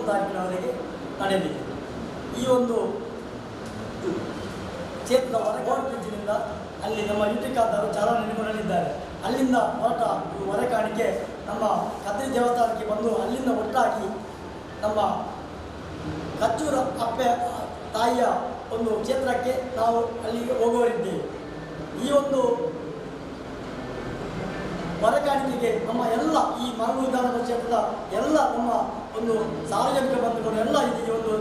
ತಾರೀಕಿನವರೆಗೆ ನಡೆಯಲಿದೆ. ಈ ಒಂದು ಕ್ಷೇತ್ರದ ಹೊರಗೋಡು ಬ್ರಿಡ್ಜಿನಿಂದ ಅಲ್ಲಿ ನಮ್ಮ ಯುಟಿಕಾದರು ಚಾಲನೆ ನೀಡಲಿದ್ದಾರೆ. ಅಲ್ಲಿಂದ ಹೊರಟ ಹೊರೆ ಕಾಣಿಕೆ ನಮ್ಮ ಕದ್ರಿ ದೇವಸ್ಥಾನಕ್ಕೆ ಬಂದು ಅಲ್ಲಿಂದ ಒಟ್ಟಾಗಿ ನಮ್ಮ ಕಚ್ಚೂರ ಅಪ್ಪೆ ತಾಯಿಯ ಒಂದು ಕ್ಷೇತ್ರಕ್ಕೆ ನಾವು ಅಲ್ಲಿಗೆ ಹೋಗುವರಿದ್ದೇವೆ. ಈ ಒಂದು ಹೊರೆ ಕಾಣಿಕೆಗೆ ನಮ್ಮ ಎಲ್ಲ ಈ ಮಂಗಳೂರು ವಿಧಾನಸಭಾ ಕ್ಷೇತ್ರದ ಎಲ್ಲ ನಮ್ಮ ಒಂದು ಸಾರ್ವಜನಿಕ ಬಂಧುಗಳು ಎಲ್ಲ ಈ ಒಂದು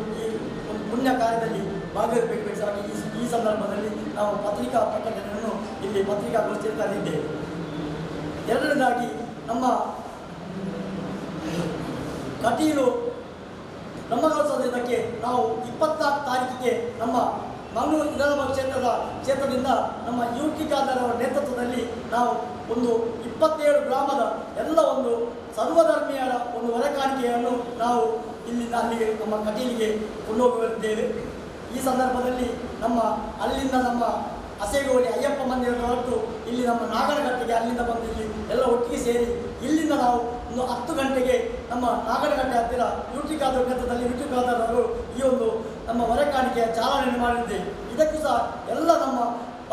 ಪುಣ್ಯ ಕಾರ್ಯದಲ್ಲಿ ಭಾಗವಹಿಸಬೇಕಾಗಿ ಈ ಸಂದರ್ಭದಲ್ಲಿ ನಾವು ಪತ್ರಿಕಾ ಪ್ರಕಟಣೆಯನ್ನು ಇಲ್ಲಿ ಪತ್ರಿಕಾಗೋಷ್ಠಿಯಲ್ಲಿ ಕರೆದಿದ್ದೇವೆ. ಎರಡನೇದಾಗಿ ನಮ್ಮ ಕಟೀಲು ಬ್ರಹ್ಮಕಲಶೋತ್ಸವಕ್ಕೆ ನಾವು 24 ತಾರೀಕಿಗೆ ನಮ್ಮ ಮಂಗಳೂರು ವಿಧಾನಸಭಾ ಕ್ಷೇತ್ರದಿಂದ ನಮ್ಮ ಯುಟಿಕಾದರ್ ಅವರ ನೇತೃತ್ವದಲ್ಲಿ ನಾವು ಒಂದು 27 ಗ್ರಾಮದ ಎಲ್ಲ ಒಂದು ಸರ್ವಧರ್ಮೀಯರ ಒಂದು ಹೊರೆ ಕಾಣಿಕೆಯನ್ನು ನಾವು ಇಲ್ಲಿಂದ ಅಲ್ಲಿಗೆ ನಮ್ಮ ಕಟೀಲಿಗೆ ಕೊಂಡೋಗಲಿದ್ದೇವೆ. ಈ ಸಂದರ್ಭದಲ್ಲಿ ಅಲ್ಲಿಂದ ನಮ್ಮ ಹಸೇಗೋಳಿ ಅಯ್ಯಪ್ಪ ಮಂದಿರದ ಹೊರಟು ಇಲ್ಲಿ ನಮ್ಮ ನಾಗನಗಟ್ಟೆಗೆ ಅಲ್ಲಿಂದ ಬಂದು ಇಲ್ಲಿ ಎಲ್ಲ ಒಟ್ಟಿಗೆ ಸೇರಿ ಇಲ್ಲಿಂದ ನಾವು ಒಂದು 10 ಗಂಟೆಗೆ ನಮ್ಮ ನಾಗನಗಟ್ಟೆ ಹತ್ತಿರ ಯುಟಿಕಾದರ್ ಕ್ಷೇತ್ರದಲ್ಲಿ ಯುಟಿಕಾದರ್ ಅವರು ಈ ಒಂದು ನಮ್ಮ ಹೊರೆ ಕಾಣಿಕೆಯ ಚಾಲನೆಯನ್ನು ಮಾಡಿದ್ದೇವೆ. ಇದಕ್ಕೂ ಸಹ ಎಲ್ಲ ನಮ್ಮ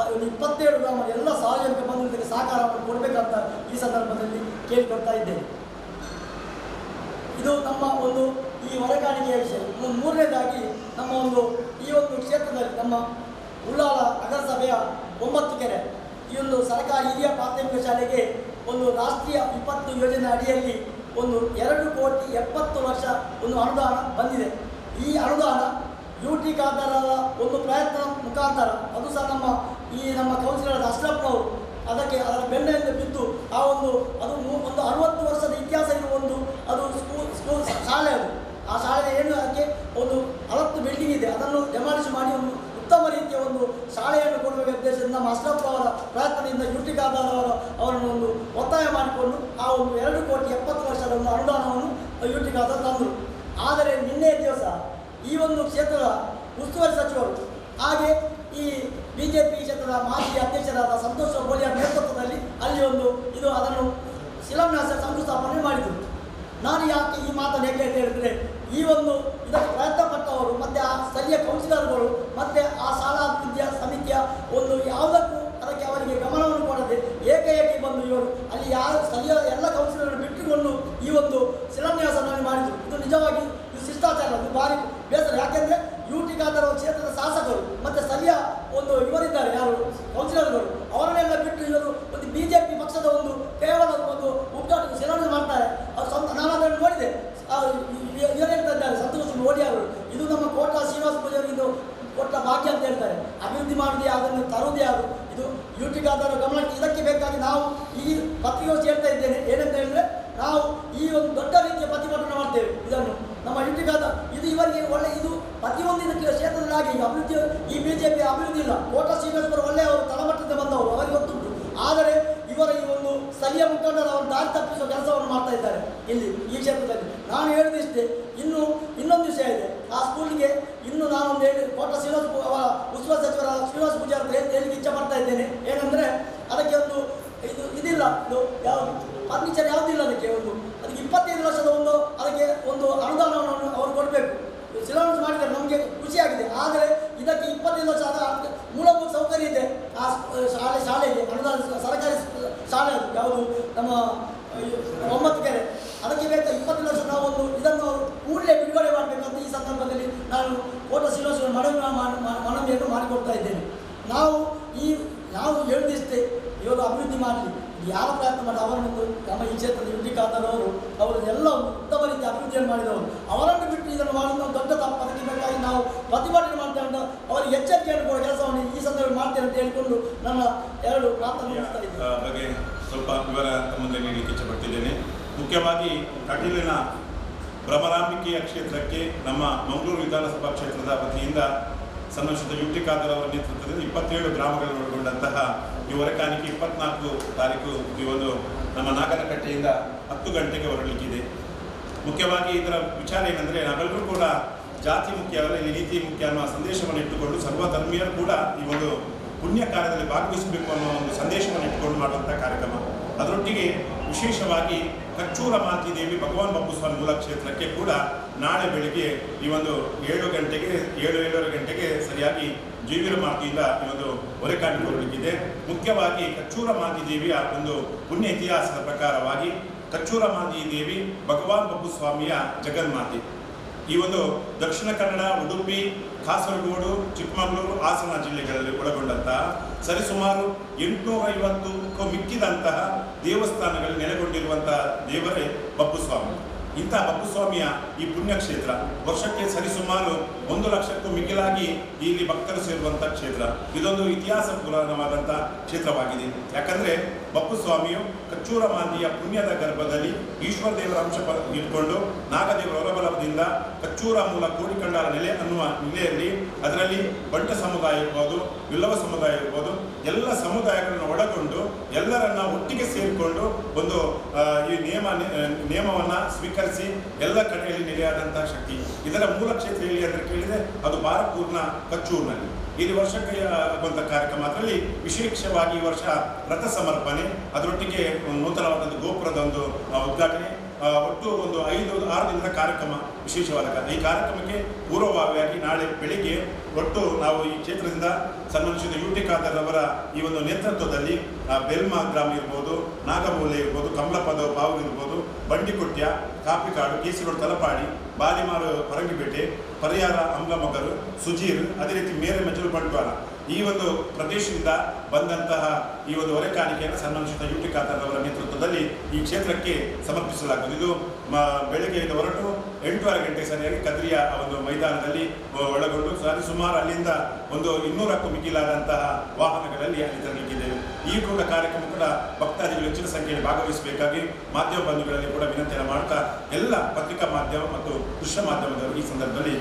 27 ಗ್ರಾಮ ಎಲ್ಲ ಸಾರ್ವಜನಿಕ ಬಂಧುಗಳಿಗೆ ಸಹಕಾರವನ್ನು ಕೊಡಬೇಕಂತ ಈ ಸಂದರ್ಭದಲ್ಲಿ ಕೇಳಿಕೊಳ್ತಾ ಇದ್ದೇವೆ. ಇದು ನಮ್ಮ ಒಂದು ಈ ಹೊರೆ ಕಾಣಿಕೆಯ ವಿಷಯ. ಮೂರನೇದಾಗಿ ನಮ್ಮ ಈ ಒಂದು ಕ್ಷೇತ್ರದಲ್ಲಿ ನಮ್ಮ ಉಳ್ಳಾಲ ನಗರಸಭೆಯ 9 ಕೆರೆ ಈ ಒಂದು ಸರ್ಕಾರಿ ಹಿರಿಯ ಪ್ರಾಥಮಿಕ ಶಾಲೆಗೆ ಒಂದು ರಾಷ್ಟ್ರೀಯ ವಿಪತ್ತು ಯೋಜನೆ ಅಡಿಯಲ್ಲಿ ಒಂದು 2,70,00,000 ಒಂದು ಅನುದಾನ ಬಂದಿದೆ. ಈ ಅನುದಾನ ಯುಟಿಕಾದರ ಒಂದು ಪ್ರಯತ್ನ ಮುಖಾಂತರ ಅದು ಸಹ ನಮ್ಮ ಕೌನ್ಸಿಲರ್ ಅಶ್ರಫ್ನವರು ಅದರ ಬೆನ್ನೆಯಿಂದ ಬಿದ್ದು ಅದು 60 ವರ್ಷದ ಇತಿಹಾಸ ಇರುವ ಅದು ಸ್ಕೂಲ್ ಶಾಲೆ. ಅದು ಆ ಶಾಲೆ ಅದಕ್ಕೆ ಒಂದು 60 ಬಿಲ್ಡಿಂಗ್ ಇದೆ, ಅದನ್ನು ಡೆಮಾಲಿಷ್ ಮಾಡಿ ಒಂದು ಉತ್ತಮ ರೀತಿಯ ಒಂದು ಶಾಲೆಯನ್ನು ಕೊಡುವ ಉದ್ದೇಶದಿಂದ ನಮ್ಮ ಅಶ್ರಫ್ ಅವರ ಪ್ರಯತ್ನದಿಂದ ಯುಟಿಕಾದರ್ ಅವರನ್ನು ಒಂದು ಒತ್ತಾಯ ಮಾಡಿಕೊಂಡು ಆ ಒಂದು 2,70,00,000 ಒಂದು ಅನುದಾನವನ್ನು ಯುಟಿಕಾದರ್ ತಂದರು. ಆದರೆ ನಿನ್ನೆ ದಿವಸ ಈ ಒಂದು ಕ್ಷೇತ್ರದ ಉಸ್ತುವಾರಿ ಸಚಿವರು ಹಾಗೆ ಈ ಬಿಜೆಪಿ ಕ್ಷೇತ್ರದ ಮಾಜಿ ಅಧ್ಯಕ್ಷರಾದ ಸಂತೋಷ್ ಬೋಲಿಯ ನೇತೃತ್ವದಲ್ಲಿ ಅಲ್ಲಿ ಅದನ್ನು ಶಿಲಾನ್ಯಾಸ ಶಂಕುಸ್ಥಾಪನೆ ಮಾಡಿದರು. ನಾನು ಯಾಕೆ ಈ ಮಾತನ್ನು ಹೇಗೆ ಹೇಳಿದರೆ ಇದಕ್ಕೆ ಪ್ರಯತ್ನ ಪಟ್ಟವರು ಮತ್ತು ಆ ಸ್ಥಳೀಯ ಕೌನ್ಸಿಲರ್ಗಳು ಮತ್ತು ಆ ಶಾಲಾ ವಿದ್ಯಾ ಸಮಿತಿಯ ಯಾವುದಕ್ಕೂ ಅದಕ್ಕೆ ಅವರಿಗೆ ಗಮನವನ್ನು ಕೊಡದೆ ಏಕೆ ಬಂದು ಇವರು ಅಲ್ಲಿ ಸ್ಥಳೀಯ ಎಲ್ಲ ಕೌನ್ಸಿಲರ್ಗಳನ್ನು ಬಿಟ್ಟುಕೊಂಡು ಈ ಶಿಲಾನ್ಯಾಸವನ್ನು ಮಾಡಿದರು. ಇದು ನಿಜವಾಗಿ ಶಿಷ್ಟಾಚಾರ, ಅದು ಭಾರಿ ಬೇಸರ. ಯಾಕೆಂದರೆ ಯುಟಿಕಾದರ್ ಕ್ಷೇತ್ರದ ಶಾಸಕರು ಮತ್ತು ಸ್ಥಳೀಯ ಇವರಿದ್ದಾರೆ ಯಾರು ಕೌನ್ಸಿಲರ್ಗಳು ಅವರನ್ನೆಲ್ಲ ಬಿಟ್ಟು ಇವರು ಬಿಜೆಪಿ ಪಕ್ಷದ ಕೇವಲ ಉದ್ಘಾಟನೆ ಶಿಲಾನ್ಯಾಸ ಮಾಡ್ತಾರೆ. ನಾನು ಅದನ್ನು ನೋಡಿದೆ. ಇವರು ಹೇಳ್ತಾ ಇದ್ದಾರೆ ಸಂತೋಷ್ ಮೋದಿ ಅವರು, ಇದು ನಮ್ಮ ಕೋಟ ಶ್ರೀನಿವಾಸ ಪೂಜಾರಿಗೆ ಕೊಟ್ಟ ಭಾಗ್ಯ ಅಂತ ಹೇಳ್ತಾರೆ. ಅಭಿವೃದ್ಧಿ ಮಾಡುವುದೇ ಅದನ್ನು ತರುವುದೇ ಯಾರು? ಇದು ಯುಟಿಕಾದರ್ ಗಮನಕ್ಕೆ ಇದಕ್ಕೆ ಬೇಕಾಗಿ ನಾವು ಈ ಪತ್ರಿಕಾಗೋಷ್ಠಿ ಹೇಳ್ತಾ ಇದ್ದೇನೆ. ಏನಂತ ಹೇಳಿದ್ರೆ ನಾವು ಈ ದೊಡ್ಡ ರೀತಿಯ ಪ್ರತಿಭಟನೆ ಮಾಡ್ತೇವೆ. ಇದನ್ನು ನಮ್ಮ ಯುಟಿಕಾದರ್ ಇದು ಇವರಿಗೆ ಒಳ್ಳೆ ಇದು ಪ್ರತಿಯೊಂದು ಇದಕ್ಕೆ ಕ್ಷೇತ್ರದಲ್ಲಿ ಈಗ ಅಭಿವೃದ್ಧಿ ಈ ಬಿಜೆಪಿ ಅಭಿವೃದ್ಧಿ ಇಲ್ಲ. ಕೋಟ ಶ್ರೀನಿವಾಸಪುರ ಒಳ್ಳೆಯವರು ತಳಮಟ್ಟದಿಂದ ಬಂದವರು, ಅವರಿಗೆ ಗೊತ್ತುಂಟು. ಆದರೆ ಇವರ ಈ ಸ್ಥಳೀಯ ಮುಖಂಡರು ಅವರು ದಾರಿ ತಪ್ಪಿಸುವ ಕೆಲಸವನ್ನು ಮಾಡ್ತಾ ಇದ್ದಾರೆ ಇಲ್ಲಿ ಈ ಕ್ಷೇತ್ರದಲ್ಲಿ. ನಾನು ಹೇಳಿದಿಷ್ಟೇ. ಇನ್ನೊಂದು ವಿಷಯ ಇದೆ. ಆ ಸ್ಕೂಲಿಗೆ ನಾನು ಕೋಟ ಶ್ರೀನಿವಾಸ ಅವರ ಉಸ್ತುವಾರಿ ಸಚಿವರ ಶ್ರೀನಿವಾಸ ಪೂಜಾರಿ ಹೇಳಲಿಕ್ಕೆ ಇಚ್ಛೆ ಮಾಡ್ತಾ ಇದ್ದೇನೆ. ಏನಂದರೆ ಅದಕ್ಕೆ ಇದಿಲ್ಲ, ಯಾವುದು ಫರ್ನಿಚರ್ ಯಾವುದಿಲ್ಲ. ಅದಕ್ಕೆ 25 ಲಕ್ಷದ ಅದಕ್ಕೆ ಅನುದಾನವನ್ನು ಅವರು ಕೊಡಬೇಕು. ಶಿಲಾನ್ಯಾಸ ಮಾಡಿದರೆ ನಮಗೆ ಖುಷಿಯಾಗಿದೆ. ಆದರೆ ಇದಕ್ಕೆ 25 ಲಕ್ಷ ಮೂಲಭೂತ ಸೌಕರ್ಯ ಇದೆ. ಆ ಶಾಲೆಗೆ ಅನುದಾನ ಸರ್ಕಾರಿ ಶಾಲೆ ಯಾವುದು ನಮ್ಮ 9 ಕೆರೆ ಅದಕ್ಕೆ ಬೇಕಾದ 20 ಲಕ್ಷ ನಾವು ಇದನ್ನು ಕೂಡಲೇ ಬಿಡುಗಡೆ ಮಾಡಬೇಕಂತ ಈ ಸಂದರ್ಭದಲ್ಲಿ ನಾನು ಕೋಟ ಶ್ರೀನಿವಾಸ ಮನವಿಯನ್ನು ಮಾಡಿಕೊಡ್ತಾ ಇದ್ದೇನೆ. ನಾವು ಹೇಳಿದಿಷ್ಟೇ, ಇವರು ಅಭಿವೃದ್ಧಿ ಮಾಡಲಿ, ಯಾರ ಪ್ರಯತ್ನ ಮಾಡಿ ಅವರನ್ನು ನಮ್ಮ ಈ ಕ್ಷೇತ್ರದ ಯುಟಿಕಾದರ್ ಅವರು ಎಲ್ಲ ಉತ್ತಮ ರೀತಿಯ ಅಭಿವೃದ್ಧಿಯನ್ನು ಮಾಡಿದವರು, ಅವರನ್ನು ಬಿಟ್ಟು ಇದನ್ನು ಮಾಡುವ ದೊಡ್ಡ ತಪ್ಪು. ಅದಕ್ಕೆ ಬೇಕಾಗಿ ನಾವು ಪ್ರತಿಭಟನೆ ಮಾಡ್ತೇವೆ ಅಂತ ಅವರಿಗೆ ಎಚ್ಚರಿಕೆಯನ್ನು ಕೊಡುವ ಕೆಲಸವನ್ನು ಈ ಸಂದರ್ಭದಲ್ಲಿ ಮಾಡ್ತೇನೆ ಅಂತ ಹೇಳಿಕೊಂಡು ನನ್ನ 2 ಪ್ರಾರ್ಥನೆ ಬಗ್ಗೆ ಸ್ವಲ್ಪ ವಿವರ ಮುಂದೆ ನೀಡಲಿಕ್ಕೆ ಇಚ್ಛೆಪಡ್ತಿದ್ದೇನೆ. ಮುಖ್ಯವಾಗಿ ಕಟೀಲಿನ ಭ್ರಮರಾಂಬಿಕೆಯ ಕ್ಷೇತ್ರಕ್ಕೆ ನಮ್ಮ ಮಂಗಳೂರು ವಿಧಾನಸಭಾ ಕ್ಷೇತ್ರದ ವತಿಯಿಂದ ಸನ್ಮಾನಿಸಿದ ಯುಟಿಕಾದರ್ ಅವರ ನೇತೃತ್ವದಲ್ಲಿ 27 ಗ್ರಾಮಗಳನ್ನು ಒಳಗೊಂಡಂತಹ ಈ ಹೊರೆ ಕಾಣಿಕೆ 24 ತಾರೀಕು ನಮ್ಮ ನಾಗನಕಟ್ಟೆಯಿಂದ 10 ಗಂಟೆಗೆ ಹೊರಡಲಿಕ್ಕಿದೆ. ಮುಖ್ಯವಾಗಿ ಇದರ ವಿಚಾರ ಏನಂದರೆ, ನಾವೆಲ್ಲರೂ ಕೂಡ ಜಾತಿ ಮುಖ್ಯ ಅಲ್ಲ, ಈ ರೀತಿ ಮುಖ್ಯ ಅನ್ನೋ ಸಂದೇಶವನ್ನು ಇಟ್ಟುಕೊಂಡು ಸರ್ವಧರ್ಮೀಯರು ಕೂಡ ಈ ಪುಣ್ಯ ಕಾರ್ಯದಲ್ಲಿ ಭಾಗವಹಿಸಬೇಕು ಅನ್ನೋ ಸಂದೇಶವನ್ನು ಇಟ್ಟುಕೊಂಡು ಮಾಡುವಂಥ ಕಾರ್ಯಕ್ರಮ. ಅದರೊಟ್ಟಿಗೆ ವಿಶೇಷವಾಗಿ ಕಚ್ಚೂರ ಮಾತಿ ದೇವಿ ಭಗವಾನ್ ಬಪ್ಪುಸ್ವಾಮಿ ಮೂಲ ಕ್ಷೇತ್ರಕ್ಕೆ ಕೂಡ ನಾಳೆ ಬೆಳಿಗ್ಗೆ ಈ ಒಂದು 7:30 ಗಂಟೆಗೆ ಸರಿಯಾಗಿ ಜೀವಿರ ಮಾತಿಯಿಂದ ಈ ಒಂದು ಹೊರೆಕಾಣಿ ಹೊರಡಲಿಕ್ಕಿದೆ. ಮುಖ್ಯವಾಗಿ ಕಚ್ಚೂರ ಮಾತಿ ದೇವಿಯ ಒಂದು ಪುಣ್ಯ ಇತಿಹಾಸದ ಪ್ರಕಾರವಾಗಿ ಕಚ್ಚೂರ ಮಾತಿ ದೇವಿ ಭಗವಾನ್ ಬಪ್ಪುಸ್ವಾಮಿಯ ಜಗನ್ಮಾತೆ. ಈ ಒಂದು ದಕ್ಷಿಣ ಕನ್ನಡ, ಉಡುಪಿ, ಕಾಸರಗೋಡು, ಚಿಕ್ಕಮಗಳೂರು, ಹಾಸನ ಜಿಲ್ಲೆಗಳಲ್ಲಿ ಒಳಗೊಂಡಂತಹ ಸರಿಸುಮಾರು 850ಕ್ಕೂ ಮಿಕ್ಕಿದಂತಹ ದೇವಸ್ಥಾನಗಳಲ್ಲಿ ನೆಲೆಗೊಂಡಿರುವಂತಹ ದೇವರೇ ಬಪ್ಪುಸ್ವಾಮಿ. ಇಂತಹ ಬಪ್ಪುಸ್ವಾಮಿಯ ಈ ಪುಣ್ಯಕ್ಷೇತ್ರ ವರ್ಷಕ್ಕೆ ಸರಿಸುಮಾರು 1 ಲಕ್ಷಕ್ಕೂ ಮಿಗಿಲಾಗಿ ಇಲ್ಲಿ ಭಕ್ತರು ಸೇರುವಂಥ ಕ್ಷೇತ್ರ. ಇದೊಂದು ಇತಿಹಾಸ ಪುರಾಣವಾದಂಥ ಕ್ಷೇತ್ರವಾಗಿದೆ. ಯಾಕಂದರೆ ಬಪ್ಪುಸ್ವಾಮಿಯು ಕಚ್ಚೂರ ಮಾಂದಿಯ ಪುಣ್ಯದ ಗರ್ಭದಲ್ಲಿ ಈಶ್ವರ ದೇವರ ಅಂಶ ಇಟ್ಕೊಂಡು ನಾಗದೇವರ ಹೊರಬಲದಿಂದ ಕಚ್ಚೂರ ಮೂಲ ಕೋಡಿಕಂಡಾರ ನೆಲೆ ಅನ್ನುವ ನೆಲೆಯಲ್ಲಿ ಅದರಲ್ಲಿ ಬಂಟ ಸಮುದಾಯ ಇರ್ಬೋದು, ವಿಲ್ಲವ ಸಮುದಾಯ ಇರ್ಬೋದು, ಎಲ್ಲ ಸಮುದಾಯಗಳನ್ನು ಒಳಗೊಂಡು ಎಲ್ಲರನ್ನ ಒಟ್ಟಿಗೆ ಸೇರಿಕೊಂಡು ಒಂದು ಈ ನಿಯಮವನ್ನು ಸ್ವೀಕರಿಸಿ ಎಲ್ಲ ಕಡೆಯಲ್ಲಿ ನೆಲೆಯಾದಂತಹ ಶಕ್ತಿ. ಇದರ ಮೂಲ ಕ್ಷೇತ್ರ ಎಲ್ಲಿ ಅಂತ ಕೇಳಿದರೆ ಅದು ಬಾರಪೂರ್ನ ಕಚ್ಚೂರಿನಲ್ಲಿ. ಇಲ್ಲಿ ವರ್ಷಕ್ಕೆ ಆಗುವಂಥ ಕಾರ್ಯಕ್ರಮ. ಅದರಲ್ಲಿ ವಿಶೇಷವಾಗಿ ಈ ವರ್ಷ ರಥ ಸಮರ್ಪಣೆ, ಅದರೊಟ್ಟಿಗೆ ನೂತನವಾದ ಗೋಪುರದ ಒಂದು ಉದ್ಘಾಟನೆ, ಒಟ್ಟು ಒಂದು 5-6 ದಿನದ ಕಾರ್ಯಕ್ರಮ ವಿಶೇಷವಾದ ಈ ಕಾರ್ಯಕ್ರಮಕ್ಕೆ ಪೂರ್ವಭಾವಿಯಾಗಿ ನಾಳೆ ಬೆಳಿಗ್ಗೆ ಒಟ್ಟು ನಾವು ಈ ಕ್ಷೇತ್ರದಿಂದ ಸನ್ಮಾನಿಸಿದ UT ಖಾದರ್ ಅವರ ಈ ಒಂದು ನೇತೃತ್ವದಲ್ಲಿ ಬೆಲ್ಮಾ ಗ್ರಾಮ ಇರ್ಬೋದು, ನಾಗಮೂಲೆ ಇರ್ಬೋದು, ಕಮಲಪದ ಬಾವು ಇರ್ಬೋದು, ಬಂಡಿಕೊಟ್ಯ, ಕಾಪಿಕಾಡು, ಕೇಸಿರೋಡ್ ತಲಪಾಡಿ, ಬಾಲಿಮಾರು ಪರಂಗಿಪೇಟೆ, ಪರಿಯಾರ ಅಂಬ್ಲಮಗರು, ಸುಜೀರ್, ಅದೇ ರೀತಿ ಮೇರೆ ಮಜಲು ಬಂಟ್ವಾಳ ಈ ಒಂದು ಪ್ರದೇಶದಿಂದ ಬಂದಂತಹ ಈ ಒಂದು ಹೊರೆಕಾಣಿಕೆಯನ್ನು ಸನ್ಮಾನಿಸಿದ UT ಖಾದರ್ ಅವರ ನೇತೃತ್ವದಲ್ಲಿ ಈ ಕ್ಷೇತ್ರಕ್ಕೆ ಸಮರ್ಪಿಸಲಾಗುವುದು. ಇದು ಬೆಳಗ್ಗೆ ಹೊರಟು 8:30 ಗಂಟೆ ಸರಿಯಾಗಿ ಕದ್ರಿಯ ಒಂದು ಮೈದಾನದಲ್ಲಿ ಒಳಗೊಂಡು ಸುಮಾರು ಅಲ್ಲಿಂದ ಒಂದು 200ಕ್ಕೂ ಮಿಗಿಲಾದಂತಹ ವಾಹನಗಳಲ್ಲಿ ಅಲ್ಲಿ ತರಲಿಕ್ಕಿದ್ದೇವೆ. ಈ ಕೂಡ ಕಾರ್ಯಕ್ರಮ ಕೂಡ ಭಕ್ತಾದಿಗಳು ಹೆಚ್ಚಿನ ಸಂಖ್ಯೆಯಲ್ಲಿ ಭಾಗವಹಿಸಬೇಕಾಗಿ ಮಾಧ್ಯಮ ಬಂಧುಗಳಲ್ಲಿ ಕೂಡ ವಿನಂತಿಯನ್ನು ಮಾಡ್ತಾ ಎಲ್ಲ ಪತ್ರಿಕಾ ಮಾಧ್ಯಮ ಮತ್ತು ದೃಶ್ಯ ಮಾಧ್ಯಮದವರು ಈ ಸಂದರ್ಭದಲ್ಲಿ